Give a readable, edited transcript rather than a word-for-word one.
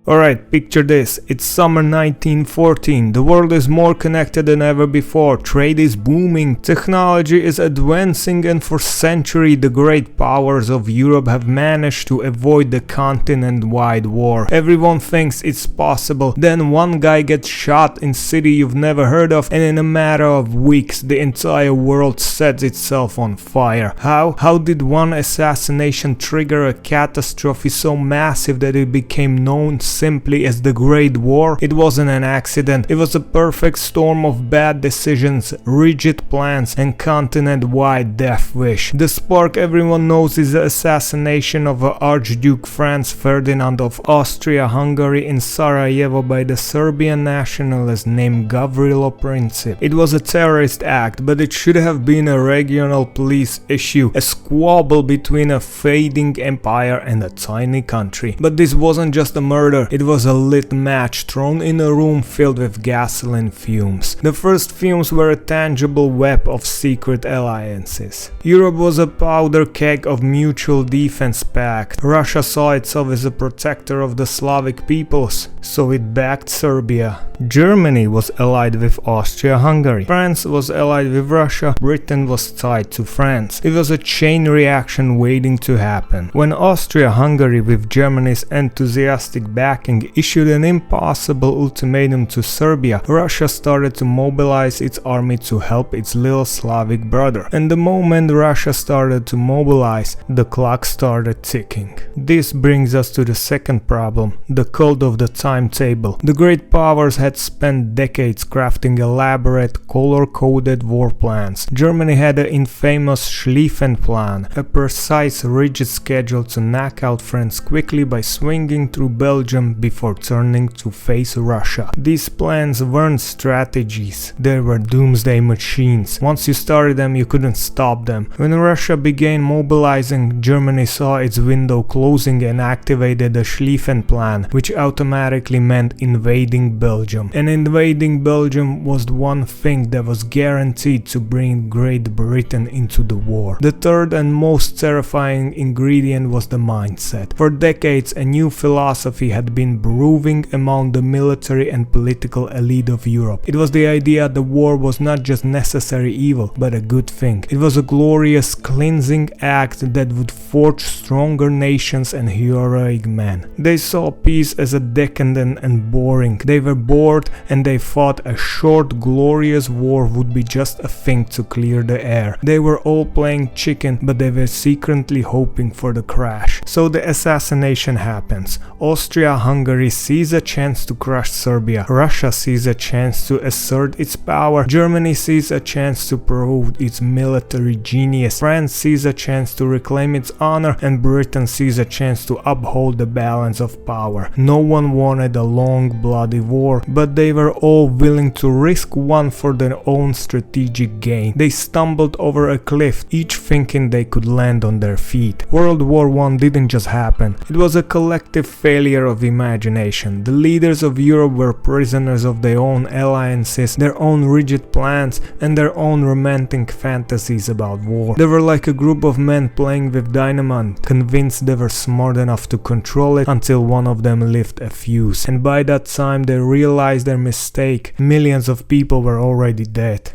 Alright, picture this. It's summer 1914. The world is more connected than ever before. Trade is booming. Technology is advancing, and for centuries the great powers of Europe have managed to avoid the continent-wide war. Everyone thinks it's possible. Then one guy gets shot in city you've never heard of, and in a matter of weeks the entire world sets itself on fire. How? How did one assassination trigger a catastrophe so massive that it became known simply as the Great War? It wasn't an accident. It was a perfect storm of bad decisions, rigid plans, and continent-wide death wish. The spark everyone knows is the assassination of Archduke Franz Ferdinand of Austria-Hungary in Sarajevo by the Serbian nationalist named Gavrilo Princip. It was a terrorist act, but it should have been a regional police issue, a squabble between a fading empire and a tiny country. But this wasn't just a murder. It was a lit match thrown in a room filled with gasoline fumes. The first fumes were a tangible web of secret alliances. Europe was a powder keg of mutual defense pact. Russia saw itself as a protector of the Slavic peoples, so it backed Serbia. Germany was allied with Austria-Hungary. France was allied with Russia. Britain was tied to France. It was a chain reaction waiting to happen. When Austria-Hungary, with Germany's enthusiastic backing, issued an impossible ultimatum to Serbia, Russia started to mobilize its army to help its little Slavic brother. And the moment Russia started to mobilize, the clock started ticking. This brings us to the second problem, the cult of the timetable. The great powers had spent decades crafting elaborate, color-coded war plans. Germany had the infamous Schlieffen Plan, a precise, rigid schedule to knock out France quickly by swinging through Belgium before turning to face Russia. These plans weren't strategies, they were doomsday machines. Once you started them, you couldn't stop them. When Russia began mobilizing, Germany saw its window closing and activated the Schlieffen Plan, which automatically meant invading Belgium. And invading Belgium was the one thing that was guaranteed to bring Great Britain into the war. The third and most terrifying ingredient was the mindset. For decades, a new philosophy had been brewing among the military and political elite of Europe. It was the idea the war was not just necessary evil, but a good thing. It was a glorious cleansing act that would forge stronger nations and heroic men. They saw peace as a decadent and boring. They were bored and they thought a short, glorious war would be just a thing to clear the air. They were all playing chicken, but they were secretly hoping for the crash. So the assassination happens. Austria-Hungary sees a chance to crush Serbia. Russia sees a chance to assert its power. Germany sees a chance to prove its military genius. France sees a chance to reclaim its honor, and Britain sees a chance to uphold the balance of power. No one wanted a long, bloody war, but they were all willing to risk one for their own strategic gain. They stumbled over a cliff, each thinking they could land on their feet. World War I didn't just happen. It was a collective failure of imagination. The leaders of Europe were prisoners of their own alliances, their own rigid plans, and their own romantic fantasies about war. They were like a group of men playing with dynamite, convinced they were smart enough to control it until one of them lit a fuse. And by that time they realized their mistake. Millions of people were already dead.